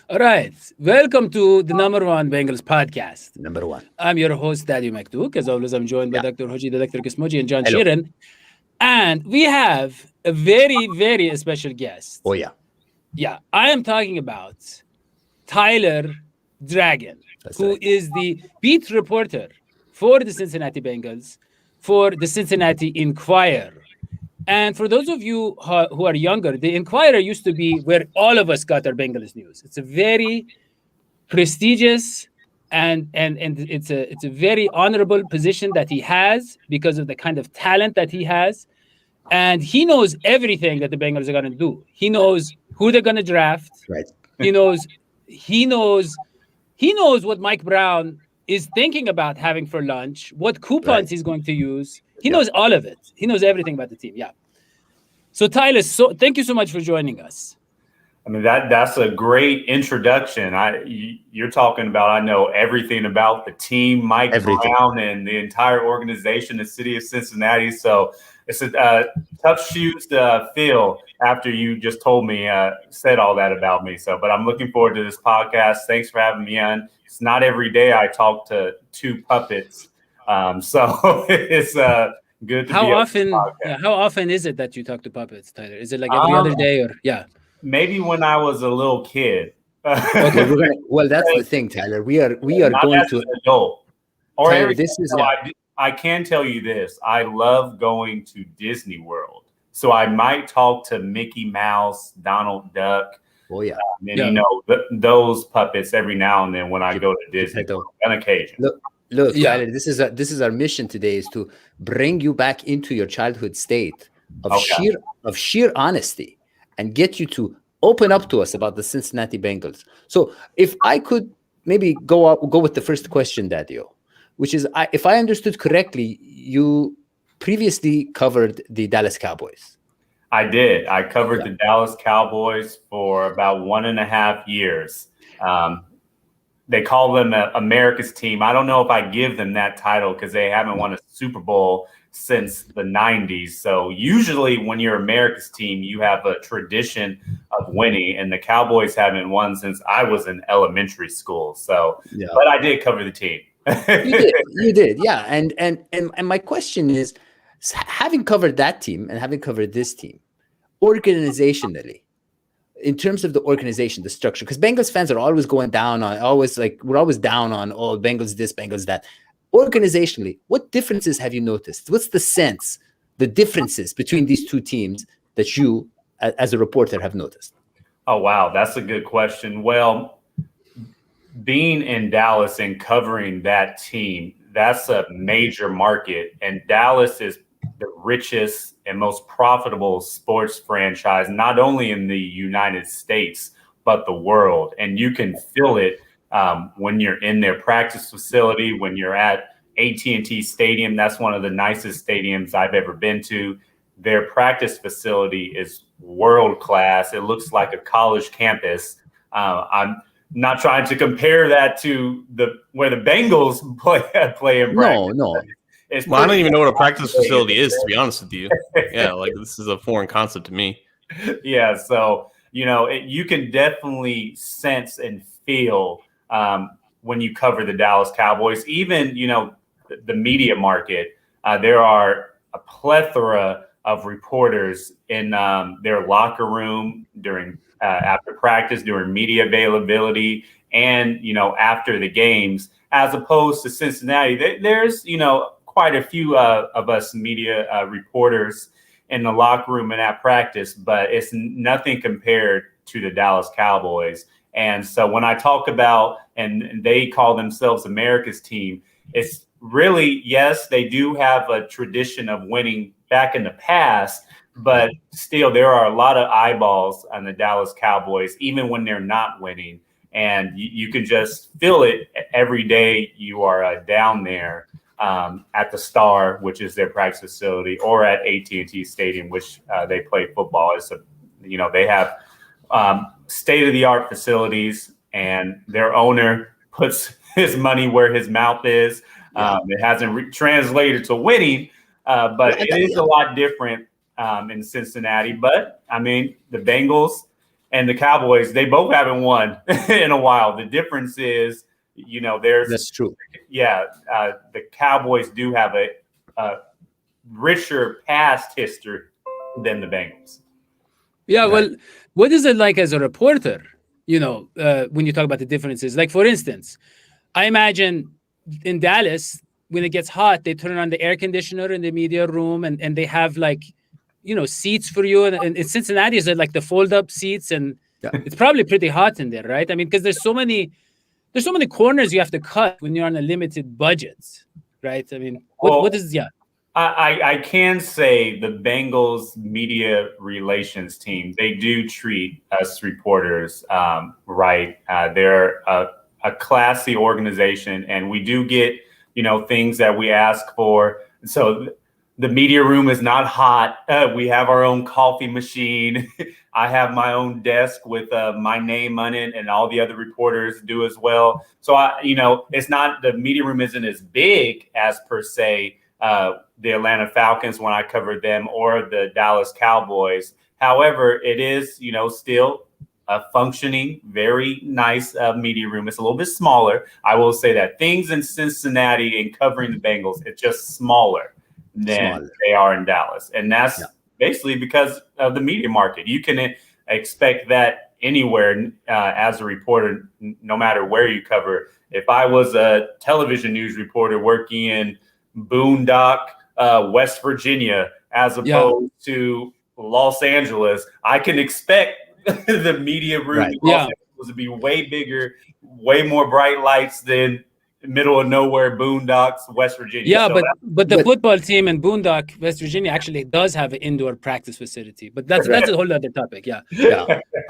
All right. Welcome to the number one Bengals podcast. Number one. I'm your host, Dadio McDuke. As always, I'm joined by Yeah. Dr. Hodgie, the Electric Smoji, and John Hello. Sheeran. And we have a very, very special guest. Oh, yeah. Yeah, I am talking about Tyler Dragon, That's who right. is the beat reporter for the Cincinnati Bengals for the Cincinnati Enquirer. And for those of you who are younger, the Enquirer used to be where all of us got our Bengals news. It's a very prestigious and it's a very honorable position that he has because of the kind of talent that he has. And he knows everything that the Bengals are going to do. He knows who they're going to draft. Right. He knows he knows he knows what Mike Brown is thinking about having for lunch, what coupons Right. he's going to use. He Yeah. knows all of it. He knows everything about the team. Yeah. So Tyler, thank you so much for joining us. I mean, that's a great introduction. You're talking about, I know everything about the team, Mike Everything. Brown, and the entire organization, the city of Cincinnati. So it's a tough shoes to fill after you just told me, said all that about me. So, but I'm looking forward to this podcast. Thanks for having me on. It's not every day I talk to two puppets. So it's good to How be on often? this podcast. Yeah, how often is it that you talk to puppets, Tyler? Is it like every other day or yeah? Maybe when I was a little kid. Okay, well, that's the thing, Tyler. We are Not going as to. an adult. Or Tyler, every, this is so I can tell you this. I love going to Disney World. So I might talk to Mickey Mouse, Donald Duck, Oh, yeah. and Yeah. those puppets every now and then when I go to Disney Geppetto. World, on occasion. Look, Yeah. Tyler. This is our mission today: is to bring you back into your childhood state of Okay. sheer honesty and get you to open up to us about the Cincinnati Bengals. So, if I could maybe go with the first question, Dadio, which is, if I understood correctly, you previously covered the Dallas Cowboys. I did. I covered Yeah. the Dallas Cowboys for about 1.5 years. They call them America's team. I don't know if I give them that title because they haven't won a Super Bowl since the 90s. So usually when you're America's team, you have a tradition of winning, and the Cowboys haven't won since I was in elementary school. So, Yeah. but I did cover the team. You did, yeah. And my question is, having covered that team and having covered this team, organizationally, in terms of the organization, the structure, because Bengals fans are always going down on, we're always down on, oh, Bengals this, Bengals that. Organizationally, what differences have you noticed? What's the sense, the differences between these two teams that you, as a reporter, have noticed? Oh, wow. That's a good question. Well, being in Dallas and covering that team, that's a major market. And Dallas is the richest and most profitable sports franchise, not only in the United States, but the world. And you can feel it when you're in their practice facility, when you're at AT&T Stadium. That's one of the nicest stadiums I've ever been to. Their practice facility is world class. It looks like a college campus. I'm not trying to compare that to where the Bengals play in practice. No. Well, I don't even know what a practice facility is, to be honest with you. Yeah, like this is a foreign concept to me. Yeah, so you can definitely sense and feel when you cover the Dallas Cowboys. Even the media market. There are a plethora of reporters in their locker room during after practice, during media availability, and after the games. As opposed to Cincinnati, there's quite a few of us media reporters in the locker room and at practice, but it's nothing compared to the Dallas Cowboys. And so when I talk about, and they call themselves America's team, it's really, yes, they do have a tradition of winning back in the past, but still there are a lot of eyeballs on the Dallas Cowboys, even when they're not winning. And you can just feel it every day you are down there at the Star, which is their practice facility, or at AT&T Stadium, which they play football. They have state-of-the-art facilities, and their owner puts his money where his mouth is. It hasn't translated to winning, but it is a lot different in Cincinnati. But, I mean, the Bengals and the Cowboys, they both haven't won in a while. The difference is, That's true. Yeah, the Cowboys do have a richer past history than the Bengals. Yeah, Right. well, what is it like as a reporter, when you talk about the differences? Like, for instance, I imagine in Dallas, when it gets hot, they turn on the air conditioner in the media room and they have seats for you. And in Cincinnati, is it like the fold-up seats? And Yeah. it's probably pretty hot in there, right? I mean, because there's so many corners you have to cut when you're on a limited budget, right? I mean, what is, yeah. I can say the Bengals media relations team, they do treat us reporters right. They're a classy organization, and we do get, things that we ask for. So the media room is not hot. We have our own coffee machine. I have my own desk with my name on it, and all the other reporters do as well. So, it's not, the media room isn't as big as per se the Atlanta Falcons when I covered them, or the Dallas Cowboys. However, it is, still a functioning, very nice media room. It's a little bit smaller. I will say that things in Cincinnati and covering the Bengals, it's just smaller than they are in Dallas. And that's basically because of the media market. You can expect that anywhere as a reporter, no matter where you cover. If I was a television news reporter working in Boondock, West Virginia, as opposed to Los Angeles, I can expect the media room in Los Angeles to be way bigger, way more bright lights than middle of nowhere Boondocks, West Virginia. Yeah, so but the football team in Boondock, West Virginia, actually does have an indoor practice facility. But that's a whole other topic. Yeah.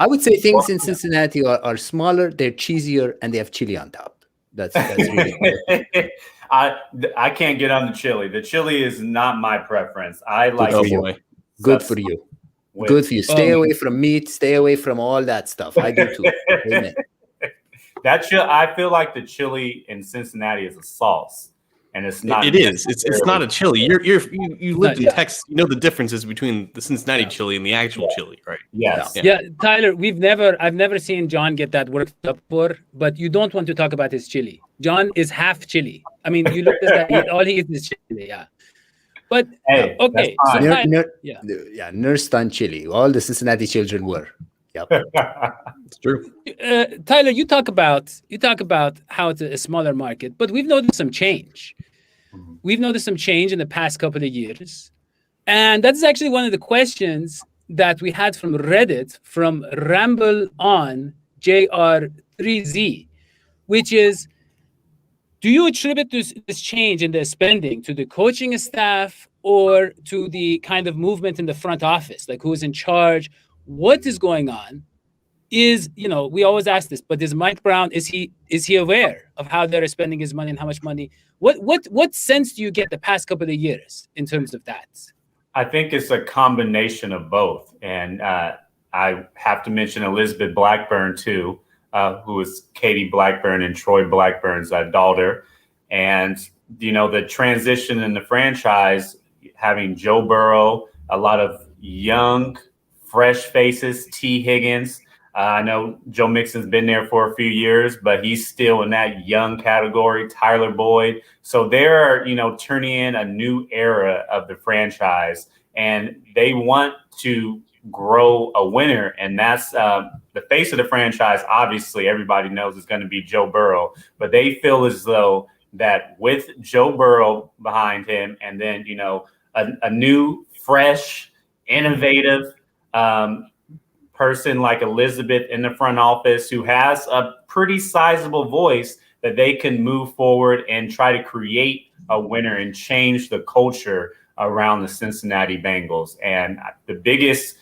I would say things in Cincinnati are smaller, they're cheesier, and they have chili on top. That's really good. I can't get on the chili. The chili is not my preference. I like good for you. Good for you. Stay away from meat. Stay away from all that stuff. I do too. Amen. I feel like the chili in Cincinnati is a sauce, and it's not. It is. It's not a chili. You lived in Texas. You know the differences between the Cincinnati chili and the actual chili, right? Yes. Yeah, Tyler. I've never seen John get that worked up for. But you don't want to talk about his chili. John is half chili. I mean, you look at that. All he eats is chili. Yeah. But hey, okay. So nursed on chili. All the Cincinnati children were. Yep. It's true. Tyler, you talk about how it's a smaller market, but we've noticed some change. We've noticed some change in the past couple of years. And that's actually one of the questions that we had from Reddit, from Ramble On JR3Z, which is, do you attribute this change in the spending to the coaching staff or to the kind of movement in the front office? Like, who's in charge? What is going on? We always ask this, but is Mike Brown, is he aware of how they're spending his money and how much money? What sense do you get the past couple of years in terms of that? I think it's a combination of both. And I have to mention Elizabeth Blackburn too, who is Katie Blackburn and Troy Blackburn's daughter. And, the transition in the franchise, having Joe Burrow, a lot of young, fresh faces, T. Higgins. I know Joe Mixon's been there for a few years, but he's still in that young category, Tyler Boyd. So they're, turning in a new era of the franchise, and they want to grow a winner. And that's the face of the franchise. Obviously, everybody knows it's going to be Joe Burrow, but they feel as though that with Joe Burrow behind him, and then, a new, fresh, innovative person like Elizabeth in the front office who has a pretty sizable voice, that they can move forward and try to create a winner and change the culture around the Cincinnati Bengals. And the biggest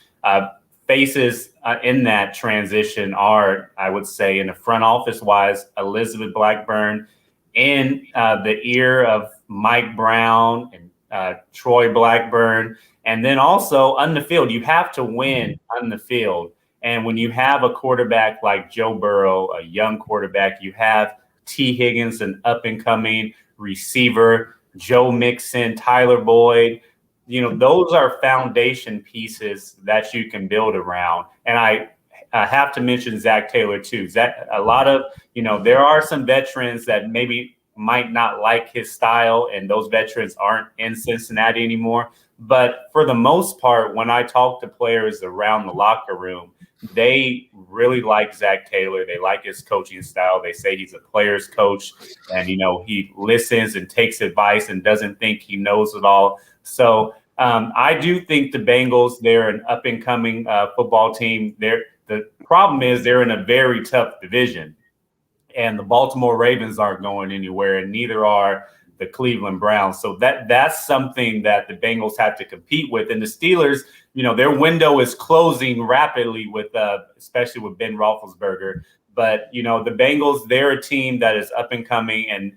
faces in that transition are, I would say, in the front office wise, Elizabeth Blackburn, in the ear of Mike Brown and Troy Blackburn. And then also on the field, you have to win on the field. And when you have a quarterback like Joe Burrow, a young quarterback, you have T. Higgins, an up-and-coming receiver, Joe Mixon, Tyler Boyd. Those are foundation pieces that you can build around. And I I have to mention Zach Taylor too. A lot of, there are some veterans that maybe might not like his style, and those veterans aren't in Cincinnati anymore. But for the most part, when I talk to players around the locker room, they really like Zach Taylor. They like his coaching style. They say he's a player's coach, and he listens and takes advice and doesn't think he knows it all. So I do think the Bengals, they're an up and coming football team. The problem is they're in a very tough division, and the Baltimore Ravens aren't going anywhere, and neither are the Cleveland Browns. So that's something that the Bengals have to compete with. And the Steelers, their window is closing rapidly with, especially with Ben Roethlisberger. But, the Bengals, they're a team that is up and coming, and,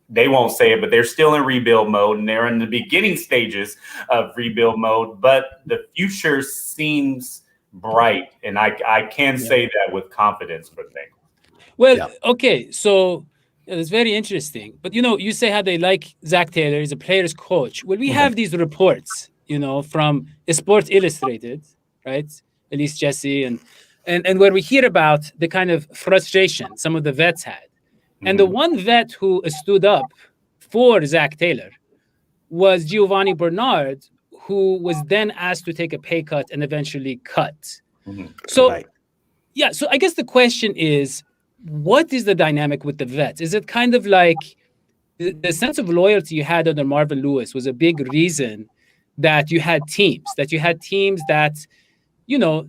they won't say it, but they're still in rebuild mode, and they're in the beginning stages of rebuild mode. But the future seems bright, and I can say that with confidence for the Bengals. Well, okay, so it's very interesting. But, you say how they like Zach Taylor. He's a player's coach. Well, we have these reports, from Sports Illustrated, right? At least Jesse, and where we hear about the kind of frustration some of the vets had. And the one vet who stood up for Zach Taylor was Gio Bernard, who was then asked to take a pay cut and eventually cut. So, so I guess the question is, what is the dynamic with the vets? Is it kind of like the sense of loyalty you had under Marvin Lewis was a big reason that you had teams that,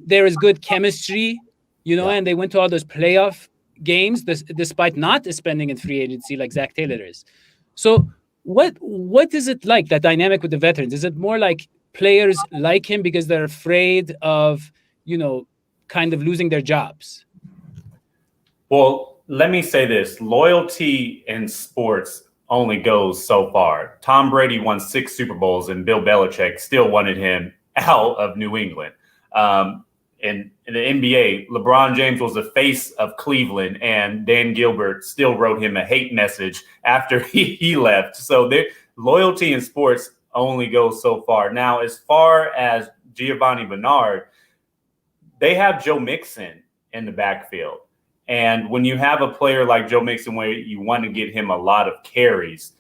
there is good chemistry, and they went to all those playoff games despite not spending in free agency like Zach Taylor is. So what is it like, that dynamic with the veterans? Is it more like players like him because they're afraid of, kind of losing their jobs? Well, let me say this. Loyalty in sports only goes so far. Tom Brady won 6 Super Bowls, and Bill Belichick still wanted him out of New England. In the NBA, LeBron James was the face of Cleveland, and Dan Gilbert still wrote him a hate message after he left. So loyalty in sports only goes so far. Now, as far as Gio Bernard, they have Joe Mixon in the backfield. And when you have a player like Joe Mixon, where you want to get him a lot of carries,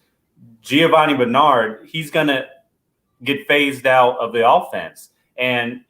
Gio Bernard, he's going to get phased out of the offense. And,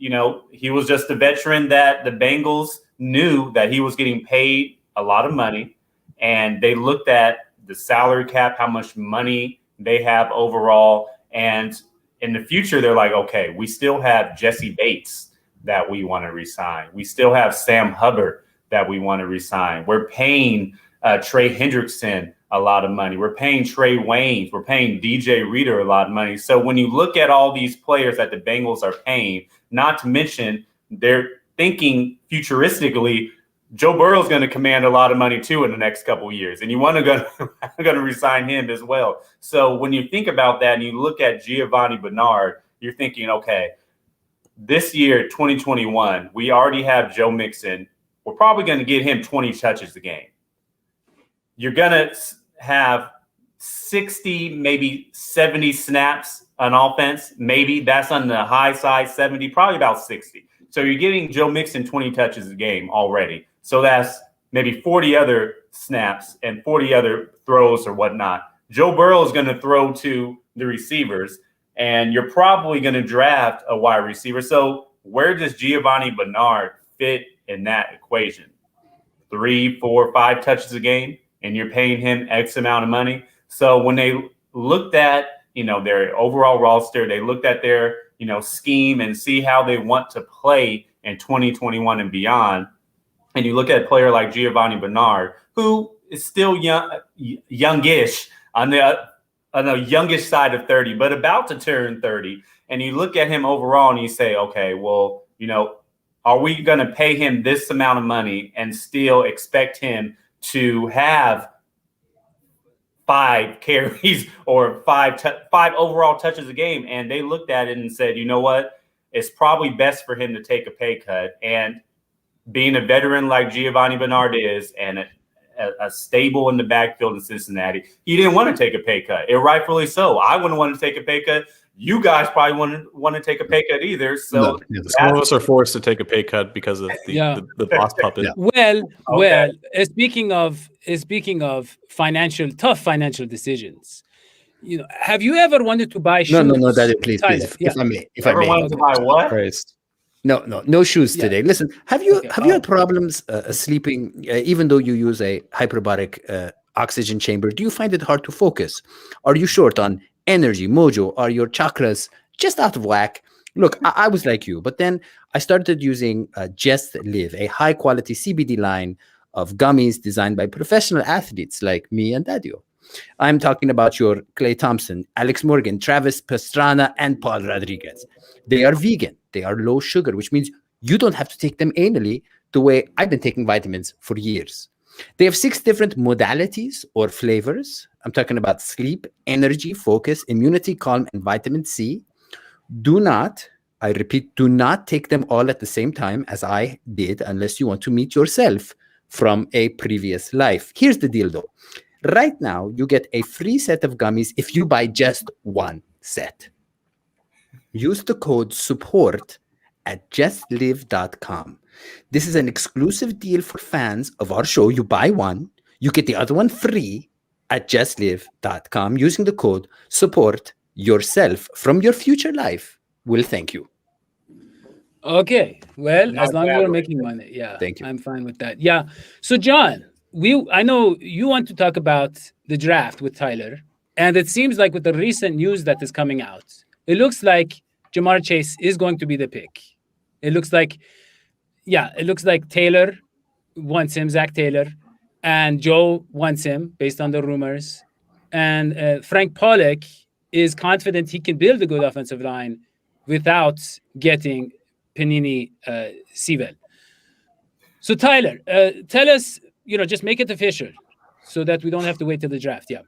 he was just a veteran that the Bengals knew that he was getting paid a lot of money. And they looked at the salary cap, how much money they have overall. And in the future, they're like, okay, we still have Jesse Bates that we want to resign. We still have Sam Hubbard that we want to resign. We're paying Trey Hendrickson a lot of money. We're paying Trey Waynes. We're paying DJ Reader a lot of money. So when you look at all these players that the Bengals are paying, not to mention they're thinking futuristically, Joe Burrow is going to command a lot of money too in the next couple of years, and you want to going to resign him as well. So when you think about that and you look at Gio Bernard, you're thinking, okay, this year, 2021, we already have Joe Mixon. We're probably going to get him 20 touches a game. You're going to have 60, maybe 70 snaps on offense. Maybe that's on the high side, 70, probably about 60. So you're getting Joe Mixon 20 touches a game already. So that's maybe 40 other snaps and 40 other throws or whatnot. Joe Burrow is going to throw to the receivers, and you're probably going to draft a wide receiver. So where does Gio Bernard fit in that equation? 3, 4, 5 touches a game, and you're paying him X amount of money. So when they looked at, their overall roster, they looked at their, scheme and see how they want to play in 2021 and beyond. And you look at a player like Gio Bernard, who is still youngish on the youngish side of 30, but about to turn 30. And you look at him overall and you say, okay, well, are we going to pay him this amount of money and still expect him to have 5 carries or 5 overall touches a game? And they looked at it and said, you know what? It's probably best for him to take a pay cut. And being a veteran like Gio Bernard is, and a stable in the backfield in Cincinnati, he didn't want to take a pay cut. And rightfully so. I wouldn't want to take a pay cut. you guys probably want to take a pay cut either. So some of us are forced to take a pay cut because of the boss puppet. Yeah. Well. Speaking of tough financial decisions, have you ever wanted to buy shoes? No, Dadio, please. If I may. Wanted to buy what? Christ. No shoes today. Listen, have you had problems sleeping, even though you use a hyperbaric oxygen chamber? Do you find it hard to focus? Are you short on energy, mojo? Are your chakras just out of whack? Look, I was like you, but then I started using Just Live, a high quality CBD line of gummies designed by professional athletes like me and Dadio. I'm talking about your Clay Thompson, Alex Morgan, Travis Pastrana, and Paul Rodriguez. They are vegan. They are low sugar, which means you don't have to take them anally the way I've been taking vitamins for years. They have 6 different modalities or flavors. I'm talking about sleep, energy, focus, immunity, calm, and vitamin C. I repeat, do not take them all at the same time as I did unless you want to meet yourself from a previous life. Here's the deal though. Right now, you get a free set of gummies if you buy just one set. Use the code SUPPORT at justlive.com. This is an exclusive deal for fans of our show. You buy one, you get the other one free at justlive.com using the code SUPPORT. Yourself from your future life will thank you. Okay. Well, as long as we're making money. Thank you. I'm fine with that. Yeah. So, John, I know you want to talk about the draft with Tyler, and it seems like with the recent news that is coming out, it looks like Jamar Chase is going to be the pick. It looks like Taylor wants him, Zach Taylor, and Joe wants him based on the rumors. And Frank Pollock is confident he can build a good offensive line without getting Penei Sewell. So Tyler, tell us, just make it official so that we don't have to wait till the draft. Yeah.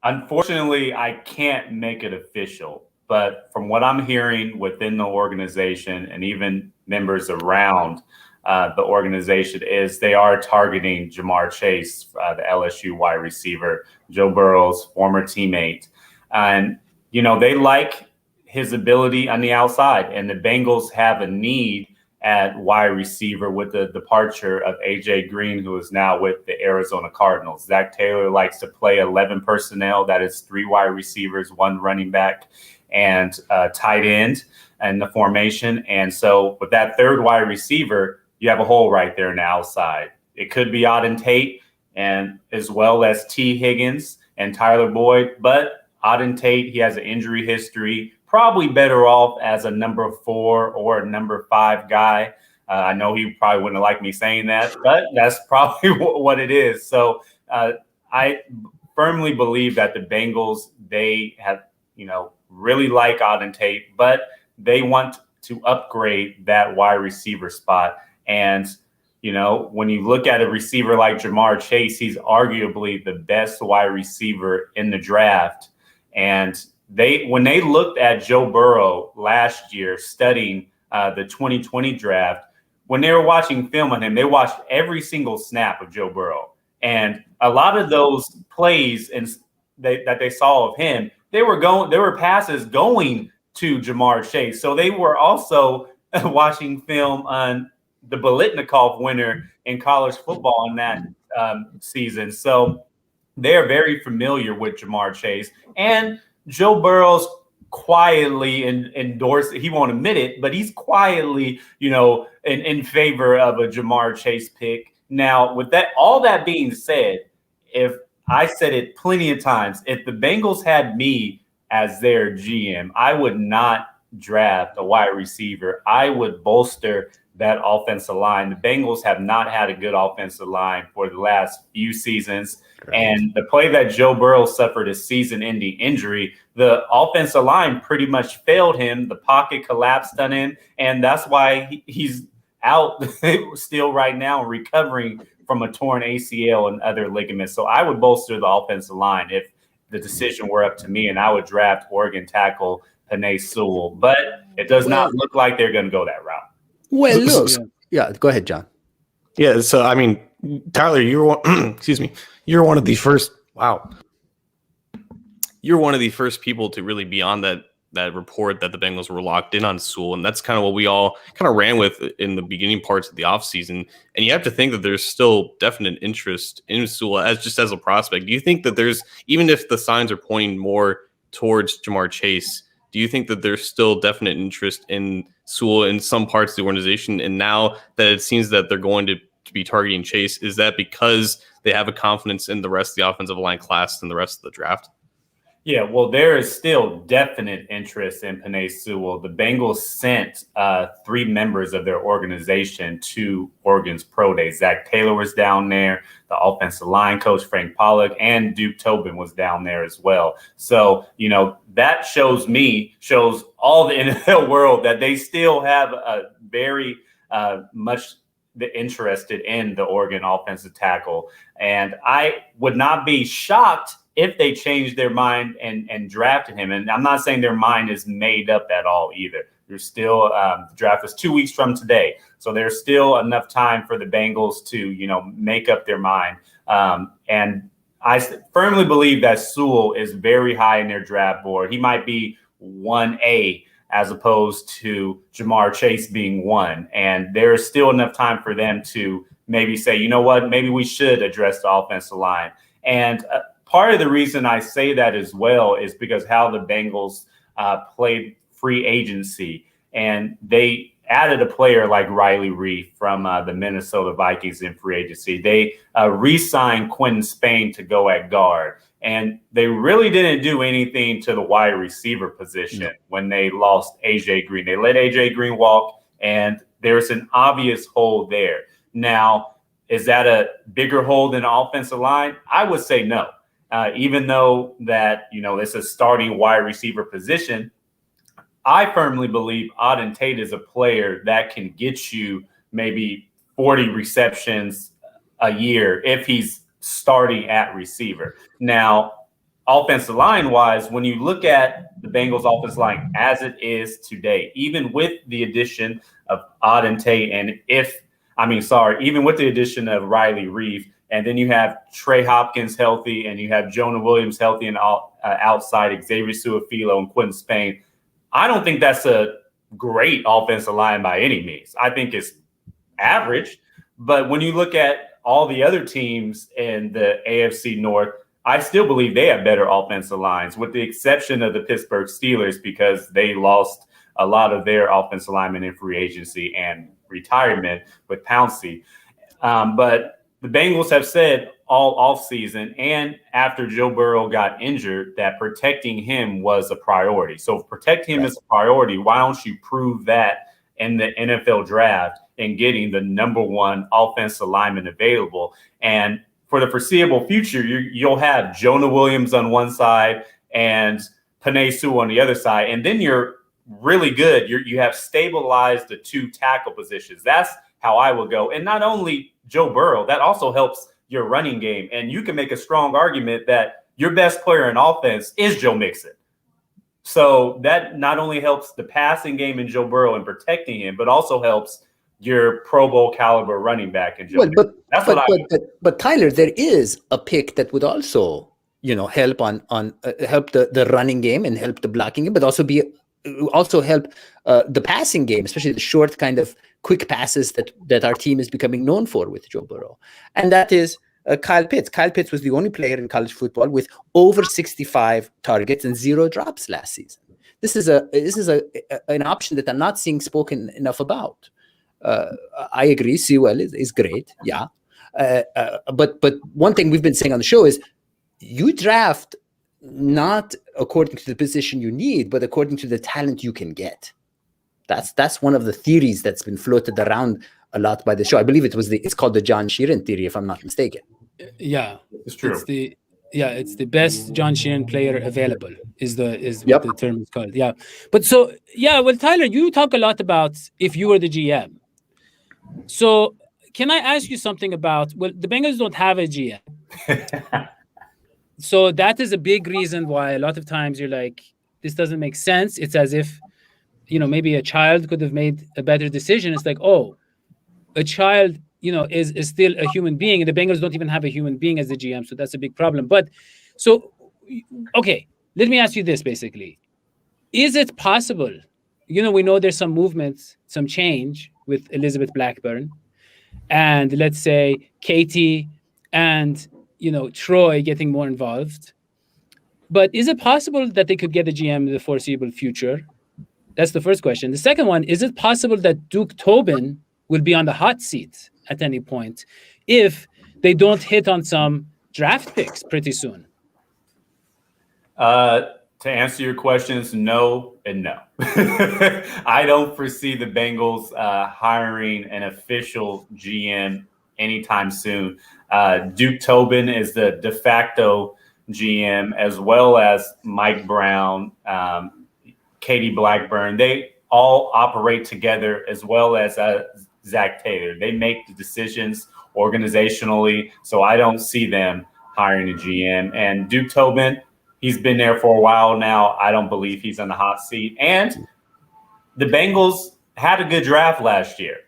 Unfortunately, I can't make it official. But from what I'm hearing within the organization and even members around the organization is they are targeting Jamar Chase, the LSU wide receiver, Joe Burrow's former teammate. And, they like his ability on the outside. And the Bengals have a need at wide receiver with the departure of A.J. Green, who is now with the Arizona Cardinals. Zach Taylor likes to play 11 personnel. That is 3 wide receivers, 1 running back, and tight end in the formation. And so with that 3rd wide receiver, you have a hole right there on the outside. It could be Auden Tate and as well as T. Higgins and Tyler Boyd. But Auden Tate, he has an injury history, probably better off as a number 4 or a number 5 guy. I know he probably wouldn't like me saying that, but that's probably what it is. So I firmly believe that the Bengals, they have, really like Auden Tate, but they want to upgrade that wide receiver spot. And, when you look at a receiver like Jamar Chase, he's arguably the best wide receiver in the draft. And when they looked at Joe Burrow last year studying the 2020 draft, when they were watching film on him, they watched every single snap of Joe Burrow. And a lot of those plays that they saw of him, they were passes going to Jamar Chase. So they were also watching film on the Biletnikoff winner in college football in that season. So they're very familiar with Jamar Chase. And Joe Burrow's quietly endorsed, he won't admit it, but he's quietly, in favor of a Jamar Chase pick. Now, with that, all that being said, if I said it plenty of times, if the Bengals had me as their GM, I would not draft a wide receiver. I would bolster that offensive line. The Bengals have not had a good offensive line for the last few seasons. Correct. And the play that Joe Burrow suffered a season-ending injury, the offensive line pretty much failed him. The pocket collapsed on him, and that's why he's out still right now recovering from a torn ACL and other ligaments. So I would bolster the offensive line if the decision were up to me, and I would draft Oregon tackle Penei Sewell. But it does not look like they're going to go that route. Well, look, yeah, go ahead, John. Yeah, so I mean, Tyler, you're one. Excuse me, you're one of the first. Wow, you're one of the first people to really be on that report that the Bengals were locked in on Sewell. And that's kind of what we all kind of ran with in the beginning parts of the offseason. And you have to think that there's still definite interest in Sewell as a prospect. Do you think that there's, even if the signs are pointing more towards Jamar Chase, do you think that there's still definite interest in Sewell in some parts of the organization? And now that it seems that they're going to be targeting Chase, is that because they have a confidence in the rest of the offensive line class and the rest of the draft? Yeah, well, there is still definite interest in Penei Sewell. The Bengals sent 3 members of their organization to Oregon's Pro Day. Zach Taylor was down there, the offensive line coach, Frank Pollock, and Duke Tobin was down there as well. So, that shows all the NFL world that they still have a very much interested in the Oregon offensive tackle. And I would not be shocked if they changed their mind and drafted him. And I'm not saying their mind is made up at all either. There's still the draft is 2 weeks from today. So there's still enough time for the Bengals to, make up their mind. And I firmly believe that Sewell is very high in their draft board. He might be 1A as opposed to Jamar Chase being 1. And there's still enough time for them to maybe say, you know what, maybe we should address the offensive line. And part of the reason I say that as well is because how the Bengals played free agency, and they added a player like Riley Reef from the Minnesota Vikings in free agency. They re-signed Quentin Spain to go at guard, and they really didn't do anything to the wide receiver position when they lost A.J. Green. They let A.J. Green walk, and there's an obvious hole there. Now, is that a bigger hole than the offensive line? I would say no. Even though that, it's a starting wide receiver position, I firmly believe Auden Tate is a player that can get you maybe 40 receptions a year if he's starting at receiver. Now, offensive line wise, when you look at the Bengals offensive line as it is today, even with the addition of Auden Tate even with the addition of Riley Reef, and then you have Trey Hopkins healthy, and you have Jonah Williams healthy, and outside Xavier Su'a-Filo and Quentin Spain. I don't think that's a great offensive line by any means. I think it's average. But when you look at all the other teams in the AFC North, I still believe they have better offensive lines, with the exception of the Pittsburgh Steelers, because they lost a lot of their offensive linemen in free agency and retirement with Pouncey. But the Bengals have said all offseason and after Joe Burrow got injured that protecting him was a priority. So if protecting him is a priority, why don't you prove that in the NFL draft and getting the number 1 offensive lineman available? And for the foreseeable future, you'll have Jonah Williams on one side and Penei Sewell on the other side. And then you're really good. You have stabilized the 2 tackle positions. That's how I would go. And not only Joe Burrow, that also helps your running game. And you can make a strong argument that your best player in offense is Joe Mixon. So that not only helps the passing game in Joe Burrow and protecting him, but also helps your Pro Bowl caliber running back in Joe Mixon. But Tyler, there is a pick that would also, help help the running game and help the blocking game, but also help the passing game, especially the short kind of quick passes that our team is becoming known for with Joe Burrow. And that is Kyle Pitts. Kyle Pitts was the only player in college football with over 65 targets and 0 drops last season. This is an option that I'm not seeing spoken enough about. I agree, Sewell is great, yeah. But one thing we've been saying on the show is you draft not according to the position you need, but according to the talent you can get. That's one of the theories that's been floated around a lot by the show. I believe it's called the John Sheeran theory, if I'm not mistaken. Yeah, it's true. It's the best John Sheeran player available is what the term is called. Yeah, but well, Tyler, you talk a lot about if you were the GM. So can I ask you something about? Well, the Bengals don't have a GM, so that is a big reason why a lot of times you're like, this doesn't make sense. It's as if, maybe a child could have made a better decision. It's like, a child, is still a human being, and the Bengals don't even have a human being as the GM, so that's a big problem. But so, okay, let me ask you this basically. Is it possible, we know there's some movement, some change with Elizabeth Blackburn and let's say Katie and, Troy getting more involved. But is it possible that they could get a GM in the foreseeable future? That's the first question. The second one, is it possible that Duke Tobin will be on the hot seat at any point if they don't hit on some draft picks pretty soon? To answer your questions, no and no. I don't foresee the Bengals hiring an official GM anytime soon. Duke Tobin is the de facto GM, as well as Mike Brown, Katie Blackburn. They all operate together, as well as Zach Taylor. They make the decisions organizationally, so I don't see them hiring a GM. And Duke Tobin, he's been there for a while now. I don't believe he's on the hot seat. And the Bengals had a good draft last year.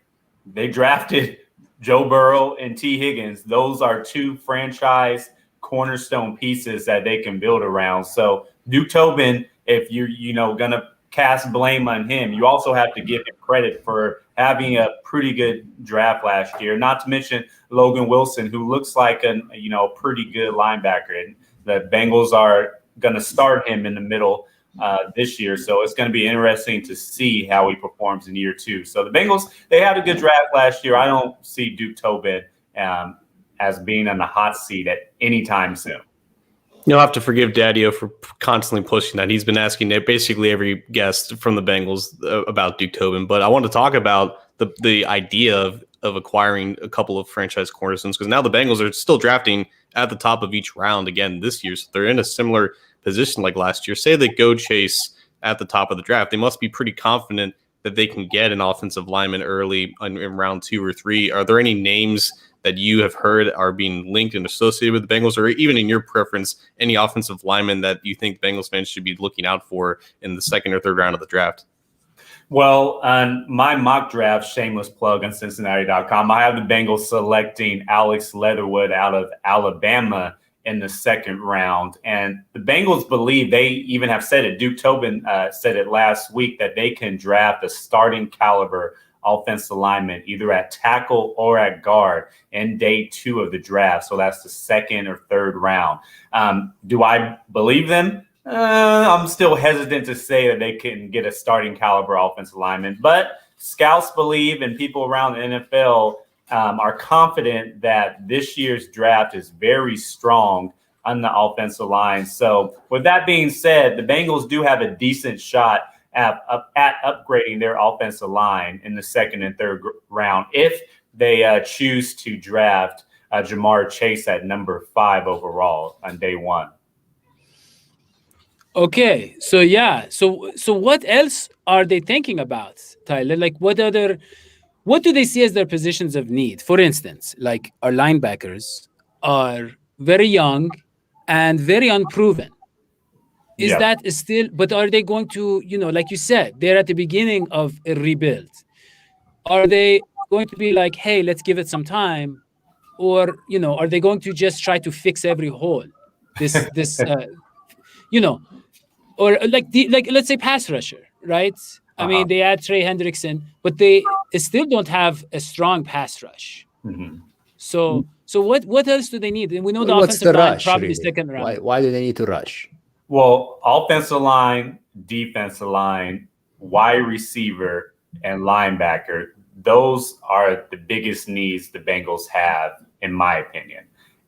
They drafted Joe Burrow and T. Higgins. Those are two franchise cornerstone pieces that they can build around. So Duke Tobin, if you're going to cast blame on him, you also have to give him credit for having a pretty good draft last year. Not to mention Logan Wilson, who looks like a pretty good linebacker. And the Bengals are going to start him in the middle this year. So it's going to be interesting to see how he performs in year two. So the Bengals, they had a good draft last year. I don't see Duke Tobin as being on the hot seat at any time soon. You'll have to forgive Dadio for constantly pushing that. He's been asking basically every guest from the Bengals about Duke Tobin. But I want to talk about the idea of acquiring a couple of franchise cornerstones, because now the Bengals are still drafting at the top of each round again this year. So they're in a similar position like last year. Say they go Chase at the top of the draft. They must be pretty confident that they can get an offensive lineman early in round 2 or 3. Are there any names that you have heard are being linked and associated with the Bengals, or even in your preference, any offensive lineman that you think Bengals fans should be looking out for in the 2nd or 3rd round of the draft? Well, on my mock draft, shameless plug on Cincinnati.com, I have the Bengals selecting Alex Leatherwood out of Alabama in the 2nd round. And the Bengals believe, they even have said it, Duke Tobin said it last week, that they can draft a starting caliber offensive lineman either at tackle or at guard in day 2 of the draft. So that's the 2nd or 3rd round. Do I believe them? I'm still hesitant to say that they can get a starting caliber offensive lineman, but scouts believe, and people around the NFL are confident that this year's draft is very strong on the offensive line. So with that being said, the Bengals do have a decent shot at upgrading their offensive line in the 2nd and 3rd round if they choose to draft Jamar Chase at number 5 overall on day 1. Okay, so yeah, so what else are they thinking about, Tyler? Like, what do they see as their positions of need? For instance, like our linebackers are very young and very unproven. Is that still? But are they going to, like you said, they're at the beginning of a rebuild? Are they going to be like, hey, let's give it some time, or are they going to just try to fix every hole? Or like let's say pass rusher, right? I mean, they add Trey Hendrickson, but they still don't have a strong pass rush. Mm-hmm. So what else do they need? And we know the What's offensive the line rush, probably really? 2nd round. Why do they need to rush? Well, offensive line, defensive line, wide receiver, and linebacker, those are the biggest needs the Bengals have, in my opinion.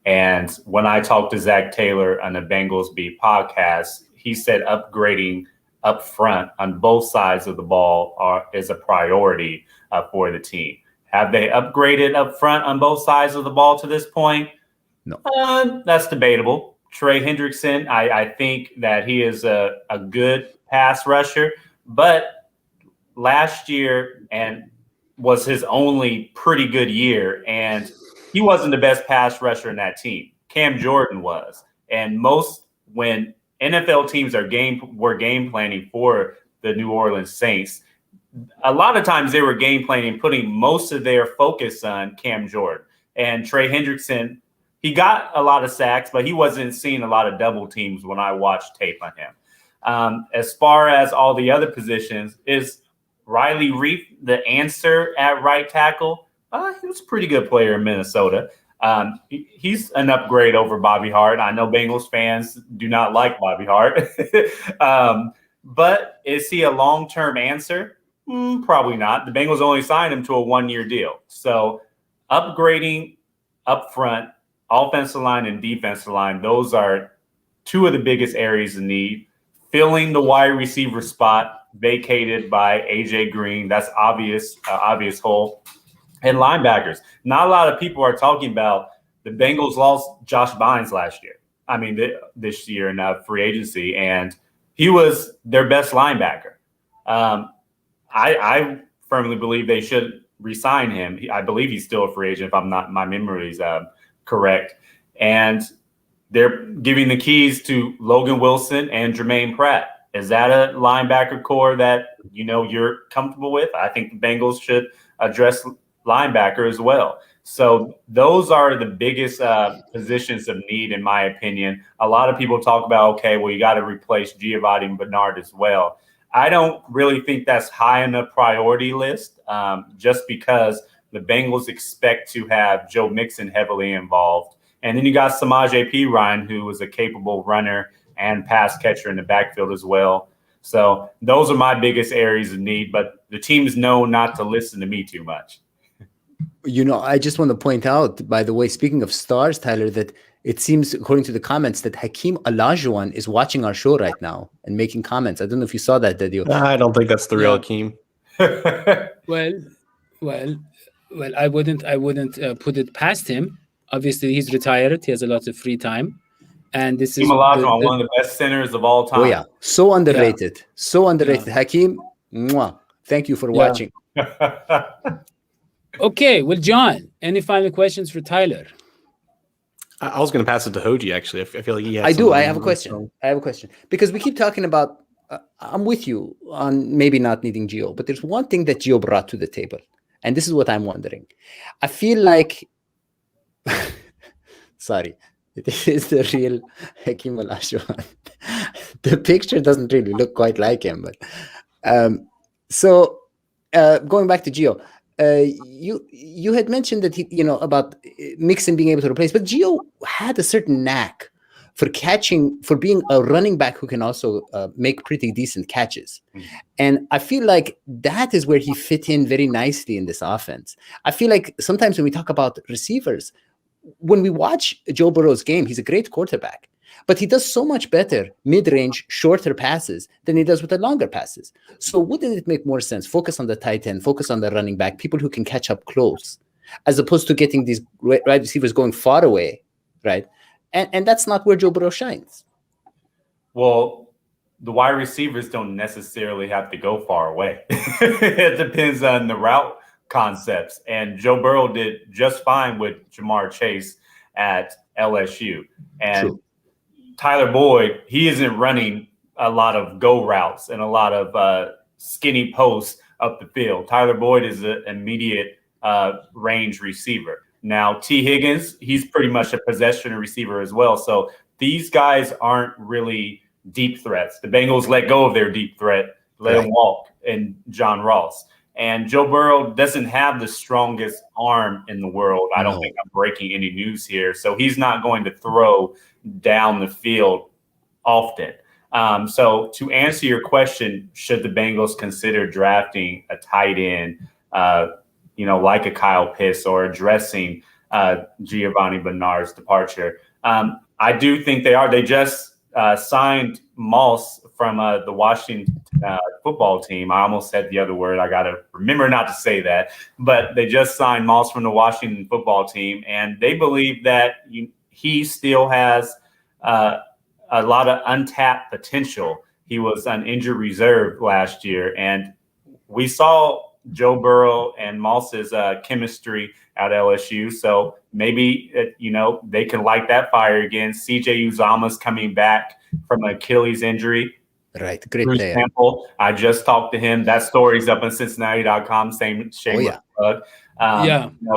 And when I talked to Zach Taylor on the Bengals Beat podcast, he said upgrading up front on both sides of the ball is a priority for the team. Have they upgraded up front on both sides of the ball to this point? No. That's debatable. Trey Hendrickson, I think that he is a good pass rusher, but last year and was his only pretty good year, and he wasn't the best pass rusher in that team. Cam Jordan was. And when NFL teams were game planning for the New Orleans Saints, a lot of times they were game planning, putting most of their focus on Cam Jordan. And Trey Hendrickson, he got a lot of sacks, but he wasn't seeing a lot of double teams when I watched tape on him. As far as all the other positions, is Riley Reif the answer at right tackle? He was a pretty good player in Minnesota. He's an upgrade over Bobby Hart. I know Bengals fans do not like Bobby Hart. But is he a long-term answer? Probably not. The Bengals only signed him to a 1-year deal. So upgrading up front, offensive line and defensive line, those are two of the biggest areas of need. Filling the wide receiver spot vacated by A.J. Green, that's obvious hole. And linebackers. Not a lot of people are talking about the Bengals lost Josh Bynes last year. I mean, this year in free agency, and he was their best linebacker. I firmly believe they should re-sign him. I believe he's still a free agent, if my memory is correct. And they're giving the keys to Logan Wilson and Jermaine Pratt. Is that a linebacker core that you're comfortable with? I think the Bengals should address linebacker as well. So those are the biggest positions of need, in my opinion. A lot of people talk about, okay, well, you got to replace Gio Bernard as well. I don't really think that's high on the priority list, just because the Bengals expect to have Joe Mixon heavily involved. And then you got Samaje Perine, who is a capable runner and pass catcher in the backfield as well. So those are my biggest areas of need, but the teams know not to listen to me too much. I just want to point out, by the way, speaking of stars, Tyler, that it seems, according to the comments, that Hakeem Olajuwon is watching our show right now and making comments. I don't know if you saw that, Dadio. I don't think that's the real Hakeem. Well, I wouldn't put it past him. Obviously, he's retired. He has a lot of free time, and this is Olajuwon, one of the best centers of all time. Oh yeah, so underrated, so underrated. Yeah. Hakeem, mwah. Thank you for watching. Okay, well, John, any final questions for Tyler? I was going to pass it to Hodgie, actually. I feel like he has. I have a question. Because we keep talking about. I'm with you on maybe not needing Gio, but there's one thing that Gio brought to the table, and this is what I'm wondering. I feel like. Sorry, it is the real Hakeem Olajuwon. The picture doesn't really look quite like him, but going back to Gio, you had mentioned that he, about Mixon being able to replace, but Gio had a certain knack for catching, for being a running back who can also make pretty decent catches. And I feel like that is where he fit in very nicely in this offense. I feel like sometimes when we talk about receivers, when we watch Joe Burrow's game, he's a great quarterback, but he does so much better mid-range, shorter passes than he does with the longer passes. So wouldn't it make more sense? Focus on the tight end, focus on the running back, people who can catch up close, as opposed to getting these wide receivers going far away, right? And that's not where Joe Burrow shines. Well, the wide receivers don't necessarily have to go far away. It depends on the route concepts. And Joe Burrow did just fine with Jamar Chase at LSU. And true. Tyler Boyd, he isn't running a lot of go routes and a lot of skinny posts up the field. Tyler Boyd is an immediate range receiver. Now, T. Higgins, he's pretty much a possession receiver as well. So these guys aren't really deep threats. The Bengals let go of their deep threat, let him walk, and John Ross. And Joe Burrow doesn't have the strongest arm in the world. I don't think I'm breaking any news here. So he's not going to throw down the field often. So to answer your question, should the Bengals consider drafting a tight end, like a Kyle Pitts, or addressing Gio Bernard's departure? I do think they are. They just signed Moss from the Washington football team. I almost said the other word. I got to remember not to say that. But they just signed Moss from the Washington football team, and they believe that he still has a lot of untapped potential. He was on injured reserve last year, and we saw Joe Burrow and Moss's chemistry at LSU. So maybe, they can light that fire again. CJ Uzama's coming back from an Achilles injury. Right. Great Bruce player. Campbell, I just talked to him. That story's up on Cincinnati.com. Same shameless plug.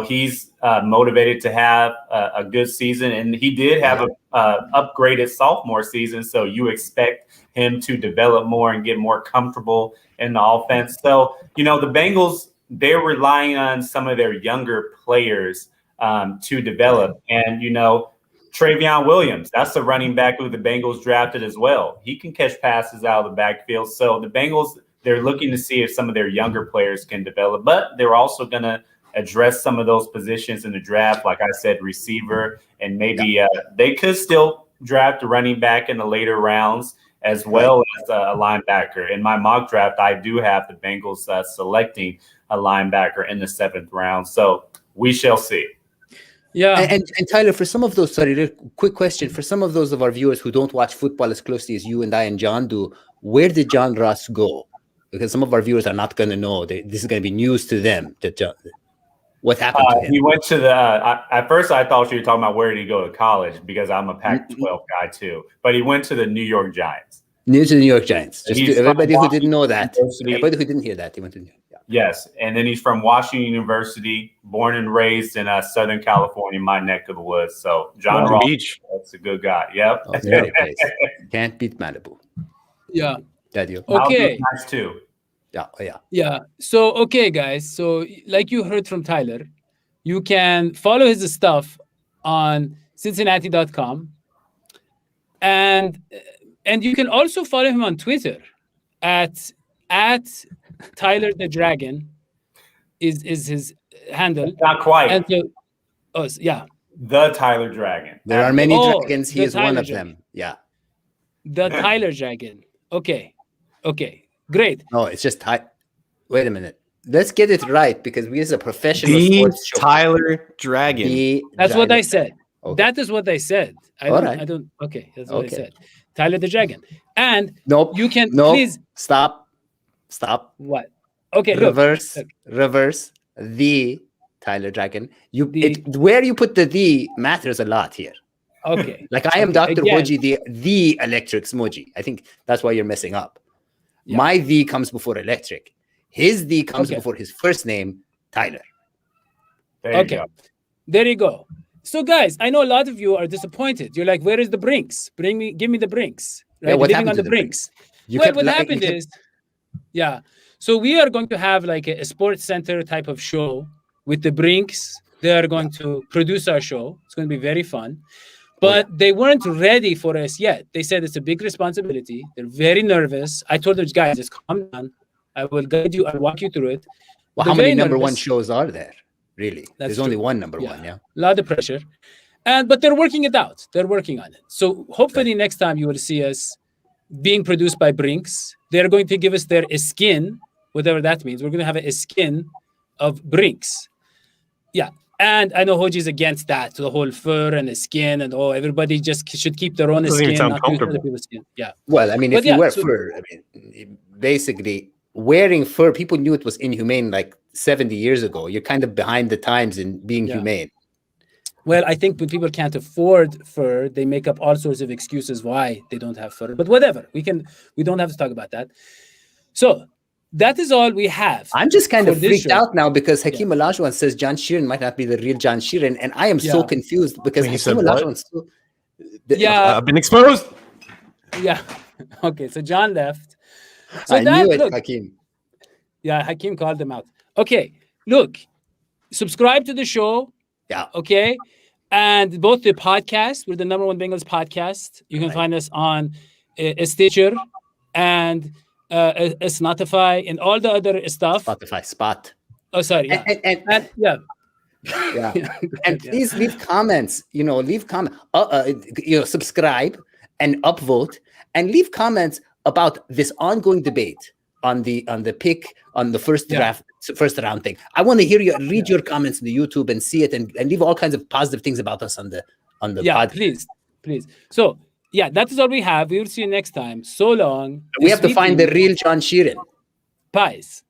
He's motivated to have a good season, and he did have a upgraded sophomore season. So you expect him to develop more and get more comfortable in the offense. So, the Bengals, they're relying on some of their younger players to develop. And, Travion Williams, that's the running back who the Bengals drafted as well. He can catch passes out of the backfield. So the Bengals, they're looking to see if some of their younger players can develop, but they're also going to address some of those positions in the draft. Like I said, receiver, and maybe they could still draft a running back in the later rounds as well as a linebacker. In my mock draft, I do have the Bengals selecting a linebacker in the 7th round. So we shall see. Yeah. And Tyler, for some of those, quick question. For some of those of our viewers who don't watch football as closely as you and I and John do, where did John Ross go? Because some of our viewers are not going to know. This is going to be news to them. What happened to him? He went to the at first I thought you were talking about where did he go to college, because I'm a Pac-12 guy too. But he went to the New York Giants. News to the New York Giants. Just to everybody who didn't know that. University. Everybody who didn't hear that, he went to New York. Yes, and then he's from Washington University, born and raised in Southern California, my neck of the woods. So John Ross, Beach. that's a good guy. Yep. Can't beat Malibu. Yeah. Dadio. Okay. Nice too. Yeah. So, okay, guys. So, like you heard from Tyler, you can follow his stuff on Cincinnati.com. And you can also follow him on Twitter at Tyler the Dragon is his handle. Not quite. And so, The Tyler Dragon. There are many dragons. He is one of them. Yeah. The Tyler Dragon. Okay. Great. No, it's just wait a minute. Let's get it right, because we as a professional The sports show. Tyler Dragon. That's what I said. Okay. That is what I said. I don't. Okay, that's what I said. Tyler the Dragon. And you can please stop. What? Okay, reverse the Tyler Dragon. Where you put the matters a lot here. Okay. Like I am Dr. Hodgie, the electric smoji. I think that's why you're messing up. Yeah. My the comes before electric. His the comes before his first name, Tyler. There you go. So guys, I know a lot of you are disappointed. You're like, where is the Brinks? Give me the Brinks. Right? Yeah, what Living happened on to the the Brinks. What happened is, so we are going to have like a sports center type of show with the Brinks. They are going to produce our show. It's going to be very fun. But they weren't ready for us yet. They said it's a big responsibility. They're very nervous. I told those guys, just calm down. I will guide you. I'll walk you through it. Well, how many number one shows are there? Really? There's only one number one, A lot of pressure. But they're working it out. They're working on it. So hopefully next time you will see us being produced by Brinks. They're going to give us their skin, whatever that means. We're going to have a skin of Brinks. Yeah. And I know Hodgie's against that, the whole fur and the skin, and everybody just should keep their own skin, not use other people's skin. Yeah. Well, I mean, if you wear fur, I mean, basically wearing fur, people knew it was inhumane like 70 years ago. You're kind of behind the times in being humane. Well, I think when people can't afford fur, they make up all sorts of excuses why they don't have fur. But whatever, we don't have to talk about that. So that is all we have. I'm just kind of freaked out now because Hakeem Olajuwon says John Sheeran might not be the real John Sheeran, and I am so confused because Hakeem Olajuwon. I've been exposed. Yeah. Okay. So John left. So I knew it, Hakeem. Yeah, Hakeem called him out. Okay. Look, subscribe to the show. Yeah. Okay. And both the podcast, we're the number one Bengals podcast. You can find us on a Stitcher and a Spotify and all the other stuff. Spot. Oh, sorry. Yeah. And And please leave comments. Leave comment. Subscribe and upvote and leave comments about this ongoing debate on the pick on the first round thing. I want to hear you read your comments in the YouTube and see it and leave all kinds of positive things about us on the podcast. Please. So that is all we have. We will see you next time. So long. We have to find the real John Sheeran. Pies.